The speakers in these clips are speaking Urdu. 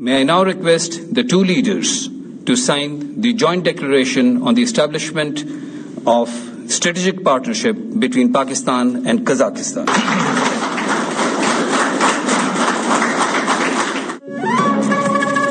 May I now request the two leaders to sign the joint declaration on the establishment of strategic partnership between Pakistan and Kazakhstan.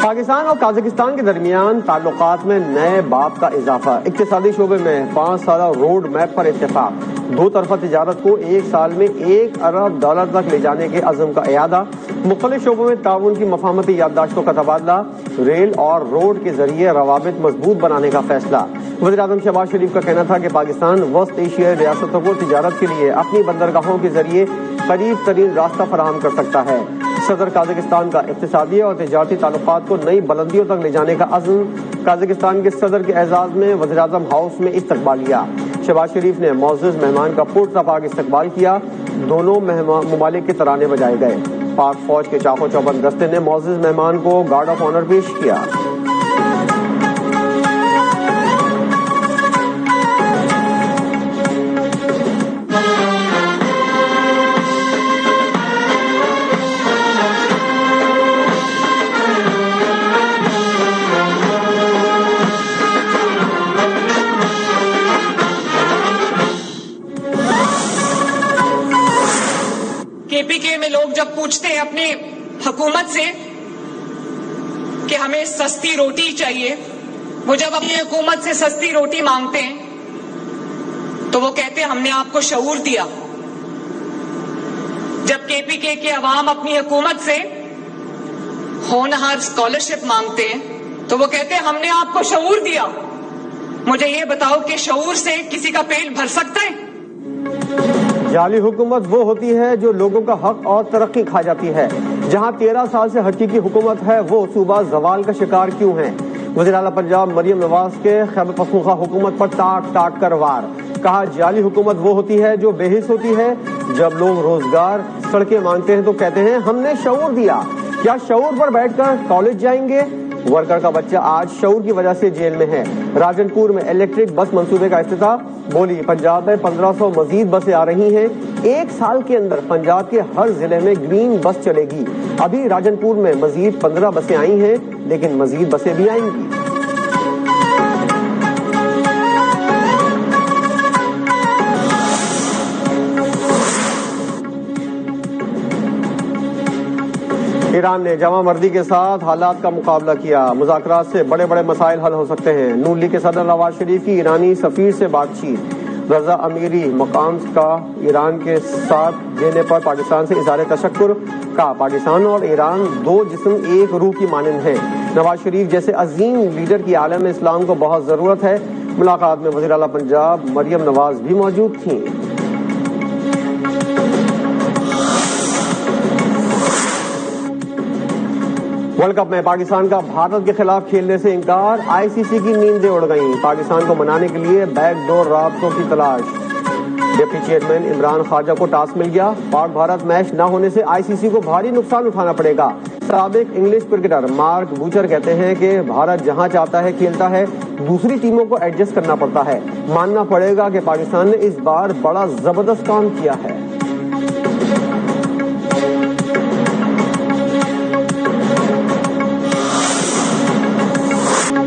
Pakistan اور قازقستان کے درمیان تعلقات میں نئے باب کا اضافہ، اقتصادی شعبے میں 5 سالہ روڈ میپ پر اتفاق، دو طرفہ تجارت کو 1 سال میں $1 ارب تک لے جانے کے عزم کا اعادہ، مختلف شعبوں میں تعاون کی مفاہمتی یادداشتوں کا تبادلہ، ریل اور روڈ کے ذریعے روابط مضبوط بنانے کا فیصلہ۔ وزیر اعظم شہباز شریف کا کہنا تھا کہ پاکستان وسط ایشیائی ریاستوں کو تجارت کے لیے اپنی بندرگاہوں کے ذریعے قریب ترین راستہ فراہم کر سکتا ہے۔ صدر قازقستان کا اقتصادی اور تجارتی تعلقات کو نئی بلندیوں تک لے جانے کا عزم، قازقستان کے صدر کے اعزاز میں وزیر اعظم ہاؤس میں استقبالیہ۔ شہباز شریف نے معزز مہمان کا پرتپاک استقبال کیا، دونوں ممالک کے ترانے بجائے گئے۔ پاک فوج کے چاق و چوبند دستے نے معزز مہمان کو گارڈ آف آنر پیش کیا۔ KPK میں لوگ جب پوچھتے ہیں اپنی حکومت سے کہ ہمیں سستی روٹی چاہیے، وہ جب اپنی حکومت سے سستی روٹی مانگتے ہیں تو وہ کہتے ہیں ہم نے آپ کو شعور دیا۔ جب KPK کے عوام اپنی حکومت سے ہونہار اسکالرشپ مانگتے ہیں تو وہ کہتے ہیں ہم نے آپ کو شعور دیا۔ مجھے یہ بتاؤ کہ شعور سے کسی کا پیٹ بھر سکتا ہے؟ جعلی حکومت وہ ہوتی ہے جو لوگوں کا حق اور ترقی کھا جاتی ہے۔ جہاں 13 سال سے حقیقی حکومت ہے وہ صوبہ زوال کا شکار کیوں ہیں؟ وزیر اعلیٰ پنجاب مریم نواز کے خیبر پختونخوا حکومت پر ٹاٹ کر وار، کہا جعلی حکومت وہ ہوتی ہے جو بے حس ہوتی ہے۔ جب لوگ روزگار سڑکیں مانگتے ہیں تو کہتے ہیں ہم نے شعور دیا۔ کیا شعور پر بیٹھ کر کالج جائیں گے؟ ورکر کا بچہ آج شعور کی وجہ سے جیل میں ہے۔ راجن پور میں الیکٹرک بس منصوبے کا افتتاح، بولی پنجاب میں 1500 مزید بسیں آ رہی ہیں۔ 1 سال کے اندر پنجاب کے ہر ضلع میں گرین بس چلے گی۔ ابھی راجن پور میں مزید 15 بسیں آئی ہیں لیکن مزید بسیں بھی آئیں گی۔ ایران نے جامع مردی کے ساتھ حالات کا مقابلہ کیا، مذاکرات سے بڑے بڑے مسائل حل ہو سکتے ہیں۔ نون لیگ کے صدر نواز شریف کی ایرانی سفیر سے بات چیت، رضا امیری مقام کا ایران کے ساتھ دینے پر پاکستان سے اظہار تشکر، کہا پاکستان اور ایران 2 جسم ایک روح کی مانند ہیں۔ نواز شریف جیسے عظیم لیڈر کی عالم اسلام کو بہت ضرورت ہے۔ ملاقات میں وزیر اعلیٰ پنجاب مریم نواز بھی موجود تھیں۔ ورلڈ کپ میں پاکستان کا بھارت کے خلاف کھیلنے سے انکار، ICC کی نیندیں اڑ گئیں، پاکستان کو منانے کے لیے بیک ڈور رابطوں کی تلاش۔ ڈپٹی چیئرمین عمران خواجہ کو ٹاسک مل گیا، پاک بھارت میچ نہ ہونے سے ICC کو بھاری نقصان اٹھانا پڑے گا۔ سابق انگلش کرکٹر مارک بوچر کہتے ہیں کہ بھارت جہاں چاہتا ہے کھیلتا ہے، دوسری ٹیموں کو ایڈجسٹ کرنا پڑتا ہے۔ ماننا پڑے گا کہ پاکستان نے اس بار بڑا زبردست کام کیا ہے۔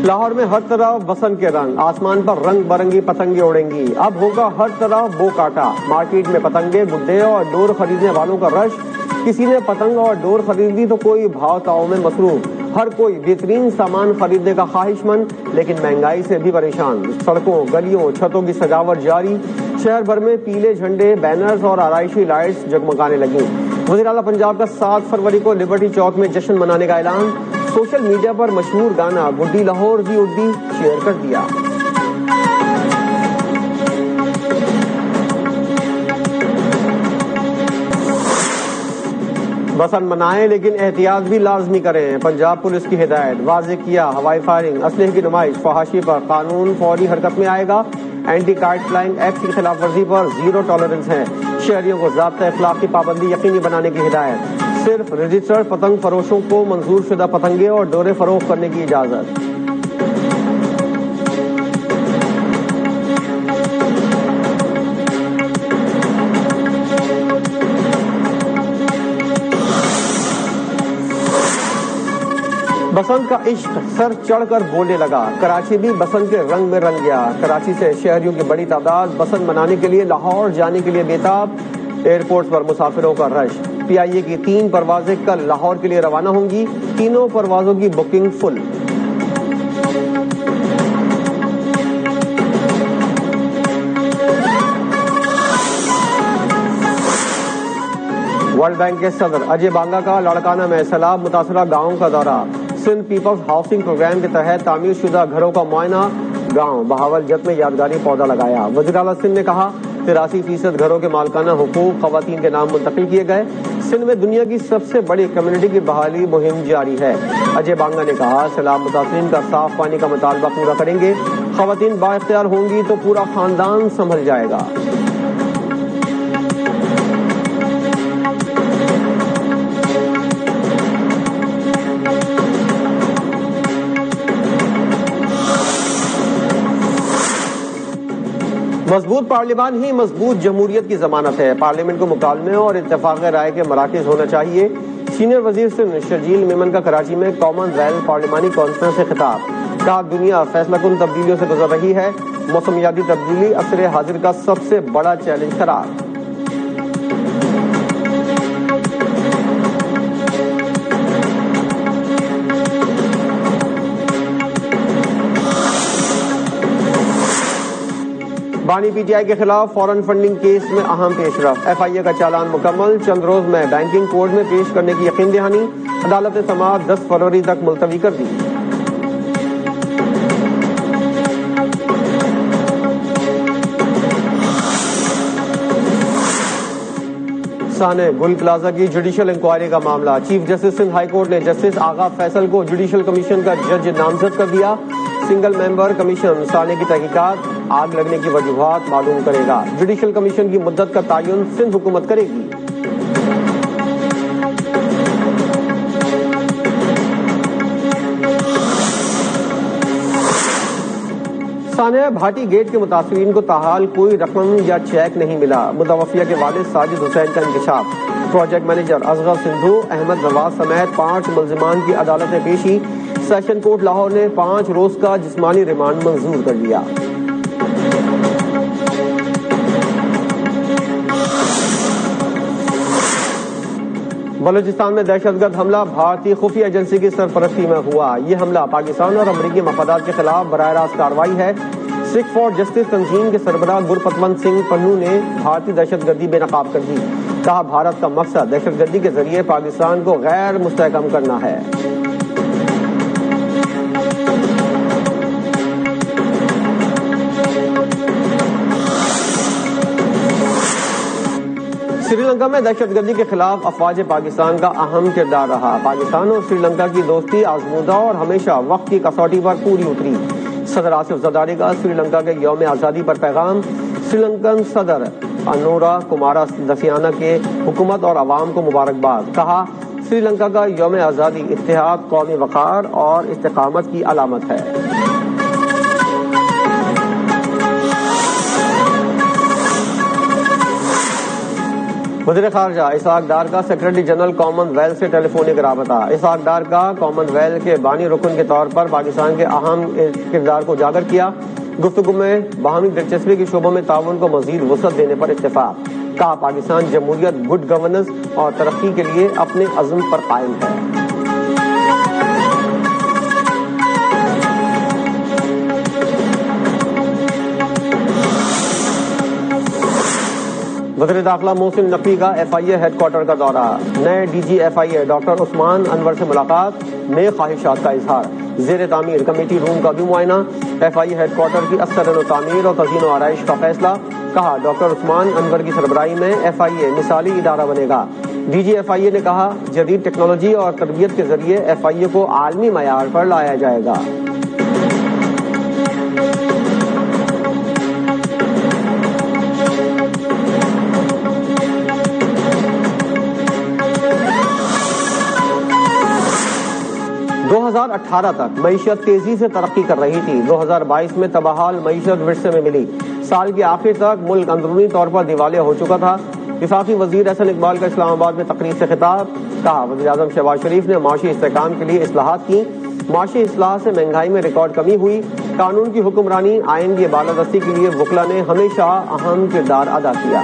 لاہور میں ہر طرف بسنت کے رنگ، آسمان پر رنگ برنگی پتنگیں اڑیں گی، اب ہوگا ہر طرف بو کاٹا۔ مارکیٹ میں پتنگیں، گڈے اور ڈور خریدنے والوں کا رش، کسی نے پتنگ اور ڈور خرید لی تو کوئی بھاؤ تاؤ میں مصروف، ہر کوئی بہترین سامان خریدنے کا خواہش مند، لیکن مہنگائی سے بھی پریشان۔ سڑکوں، گلیوں، چھتوں کی سجاوٹ جاری، شہر بھر میں پیلے جھنڈے، بینرز اور آرائشی لائٹس جگمگانے لگیں۔ وزیر اعلیٰ پنجاب کا 7 فروری کو لبرٹی چوک میں جشن منانے کا اعلان، سوشل میڈیا پر مشہور گانا گڈی لاہور دی اڈی شیئر کر دیا۔ بسنت منائیں لیکن احتیاط بھی لازمی کریں، پنجاب پولیس کی ہدایت، واضح کیا ہوائی فائرنگ، اسلحے کی نمائش، فحاشی پر قانون فوری حرکت میں آئے گا۔ اینٹی کائٹ فلائنگ ایکٹ کی خلاف ورزی پر 0 ٹالرنس ہے، شہریوں کو ضابطۂ اخلاق کی پابندی یقینی بنانے کی ہدایت، صرف رجسٹرڈ پتنگ فروشوں کو منظور شدہ پتنگیں اور ڈورے فروخت کرنے کی اجازت۔ بسنت کا عشق سر چڑھ کر بولنے لگا، کراچی بھی بسنت کے رنگ میں رنگ گیا۔ کراچی سے شہریوں کی بڑی تعداد بسنت منانے کے لیے لاہور جانے کے لیے بےتاب، ایئرپورٹ پر مسافروں کا رش۔ پی آئی اے کی 3 پروازیں کل لاہور کے لیے روانہ ہوں گی، تینوں پروازوں کی بکنگ فل۔ ورلڈ بینک کے صدر اجے بانگا کا لاڑکانہ میں سیلاب متاثرہ گاؤں کا دورہ۔ سندھ پیپلز ہاؤسنگ پروگرام کے تحت تعمیر شدہ گھروں کا معائنہ، گاؤں بہاول جت میں یادگاری پودا لگایا۔ وزیر اعلیٰ سندھ نے کہا 83% گھروں کے مالکانہ حقوق خواتین کے نام منتقل کیے گئے۔ سندھ میں دنیا کی سب سے بڑی کمیونٹی کی بحالی مہم جاری ہے۔ اجے بانگا نے کہا سیلاب متاثرین کا صاف پانی کا مطالبہ پورا کریں گے، خواتین بااختیار ہوں گی تو پورا خاندان سنبھل جائے گا۔ مضبوط پارلیمان ہی مضبوط جمہوریت کی ضمانت ہے، پارلیمنٹ کو مکالمے اور اتفاق رائے کے مراکز ہونا چاہیے۔ سینئر وزیر سندھ شرجیل میمن کا کراچی میں کامن ویلتھ پارلیمانی کانفرنس سے خطاب، کہا دنیا فیصلہ کن تبدیلیوں سے گزر رہی ہے، موسمیاتی تبدیلی عصر حاضر کا سب سے بڑا چیلنج قرار۔ بانی پی ٹی آئی کے خلاف فورن فنڈنگ کیس میں اہم پیش رفت، ایف آئی اے کا چالان مکمل، چند روز میں بینکنگ کورٹ میں پیش کرنے کی یقین دہانی، عدالت نے سماعت 10 فروری تک ملتوی کر دی۔ سانحہ گل پلازہ کی جوڈیشل انکوائری کا معاملہ، chief justice Sindh high court نے جسٹس آغا فیصل کو جوڈیشل کمیشن کا جج نامزد کر دیا۔ سنگل ممبر کمیشن سانحے کی تحقیقات، آگ لگنے کی وجوہات معلوم کرے گا۔ جوڈیشل کمیشن کی مدت کا تعین سندھ حکومت کرے گی۔ سانحہ بھاٹی گیٹ کے متاثرین کو تاحال کوئی رقم یا چیک نہیں ملا، متوفیہ کے والد ساجد حسین کا انکشاف۔ پروجیکٹ مینیجر اصغر سندھو، احمد نواز سمیت 5 ملزمان کی عدالت میں پیشی، سیشن کورٹ لاہور نے 5 روز کا جسمانی ریمانڈ منظور کر لیا۔ بلوچستان میں دہشت گرد حملہ بھارتی خفیہ ایجنسی کی سرپرستی میں ہوا۔ یہ حملہ پاکستان اور امریکی مفادات کے خلاف براہ راست کارروائی ہے۔ سکھ فار جسٹس تنظیم کے سربراہ گرپتونت سنگھ پنو نے بھارتی دہشت گردی بے نقاب کر دی، کہا بھارت کا مقصد دہشت گردی کے ذریعے پاکستان کو غیر مستحکم کرنا ہے۔ سری لنکا میں دہشت گردی کے خلاف افواج پاکستان کا اہم کردار رہا۔ پاکستان اور سری لنکا کی دوستی آزمودہ اور ہمیشہ وقت کی کسوٹی پر پوری اتری۔ صدر آصف زرداری کا سری لنکا کے یوم آزادی پر پیغام، سری لنکن صدر انورا کمارا دسیانا کے حکومت اور عوام کو مبارکباد، کہا سری لنکا کا یوم آزادی اتحاد، قومی وقار اور استقامت کی علامت ہے۔ وزیر خارجہ اسحاق ڈار کا سیکرٹری جنرل کامن ویلتھ سے ٹیلی فونک رابطہ۔ اسحاق ڈار کا کامن ویلتھ کے بانی رکن کے طور پر پاکستان کے اہم کردار کو اجاگر کیا۔ گفتگو میں باہمی دلچسپی کے شعبوں میں تعاون کو مزید وسعت دینے پر اتفاق، کہا پاکستان جمہوریت، گڈ گورننس اور ترقی کے لیے اپنے عزم پر قائم ہے۔ وزیر داخلہ محسن نقوی کا ایف آئی اے ہیڈ کوارٹر کا دورہ، نئے ڈی جی ایف آئی اے ڈاکٹر عثمان انور سے ملاقات، نئے خواہشات کا اظہار، زیر تعمیر کمیٹی روم کا بھی معائنہ، ایف آئی اے ہیڈ کوارٹر کی اثر و تعمیر اور تزئین و آرائش کا فیصلہ، کہا ڈاکٹر عثمان انور کی سربراہی میں ایف آئی اے مثالی ادارہ بنے گا۔ ڈی جی ایف آئی اے نے کہا جدید ٹیکنالوجی اور تربیت کے ذریعے ایف آئی اے کو عالمی معیار پر لایا جائے گا۔ دو 2018 تک معیشت تیزی سے ترقی کر رہی تھی، 2022 میں تباہال معیشت ورثے میں ملی۔ سال کے آخر تک ملک اندرونی طور پر دیوالیہ ہو چکا تھا۔ وفاقی وزیر احسن اقبال کا اسلام آباد میں تقریر سے خطاب، کہا وزیر اعظم شہباز شریف نے معاشی استحکام کے لیے اصلاحات کی، معاشی اصلاح سے مہنگائی میں ریکارڈ کمی ہوئی، قانون کی حکمرانی، آئین کی بالادستی کے لیے وکلا نے ہمیشہ اہم کردار ادا کیا۔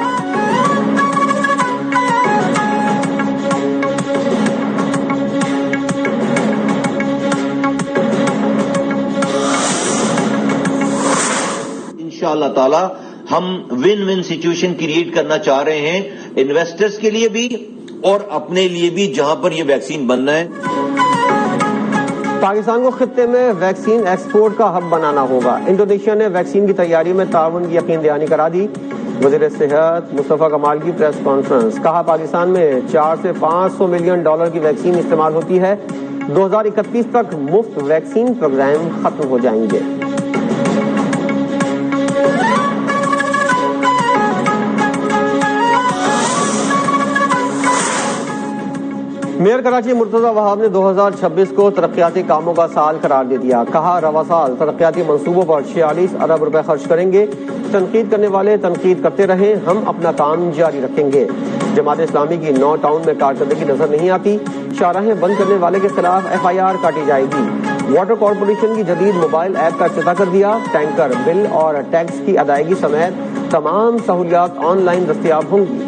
انشاءاللہ تعالی ہم ون ون سچویشن کریٹ کرنا چاہ رہے ہیں، انویسٹرز کے لیے بھی اور اپنے لیے بھی، جہاں پر یہ ویکسین بننا ہے۔ پاکستان کو خطے میں ویکسین ایکسپورٹ کا ہب بنانا ہوگا، انڈونیشیا نے ویکسین کی تیاری میں تعاون کی یقین دہانی کرا دی، وزیر صحت مصطفیٰ کمال کی پریس کانفرنس، کہا پاکستان میں 400 سے 500 ملین ڈالر کی ویکسین استعمال ہوتی ہے، 2031 تک مفت ویکسین پروگرام ختم ہو جائیں گے۔ میئر کراچی مرتضی وہاب نے 2026 کو ترقیاتی کاموں کا سال قرار دے دیا، کہا رواں سال ترقیاتی منصوبوں پر 46 ارب روپے خرچ کریں گے، تنقید کرنے والے تنقید کرتے رہیں، ہم اپنا کام جاری رکھیں گے۔ جماعت اسلامی کی 9 ٹاؤن میں کارکردگی نظر نہیں آتی، شاہراہیں بند کرنے والے کے خلاف FIR کاٹی جائے گی۔ واٹر کارپوریشن کی جدید موبائل ایپ کا افتتاح کر دیا، ٹینکر بل اور ٹیکس کی ادائیگی سمیت تمام سہولیات آن لائن دستیاب ہوں گی۔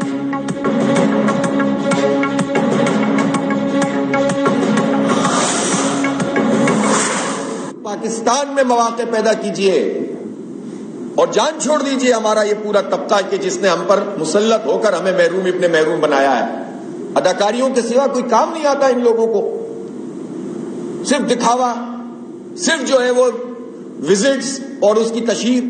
پاکستان میں مواقع پیدا کیجئے اور جان چھوڑ دیجئے ہمارا یہ پورا طبقہ کہ جس نے ہم پر مسلط ہو کر ہمیں محروم ابن محروم بنایا ہے۔ اداکاریوں کے سوا کوئی کام نہیں آتا ان لوگوں کو، صرف دکھاوا، صرف جو ہے وہ وزٹس اور اس کی تشہیر۔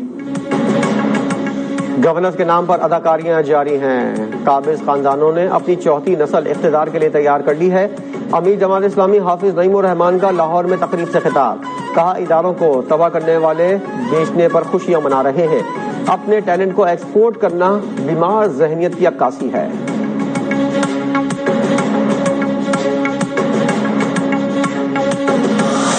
گورننس کے نام پر اداکاریاں جاری ہیں، قابض خاندانوں نے اپنی چوتھی نسل اقتدار کے لیے تیار کر لی ہے۔ امیر جماعت اسلامی حافظ نعیم الرحمان کا لاہور میں تقریب سے خطاب، کہا اداروں کو تباہ کرنے والے بیچنے پر خوشیاں منا رہے ہیں، اپنے ٹیلنٹ کو ایکسپورٹ کرنا بیمار ذہنیت کی عکاسی ہے۔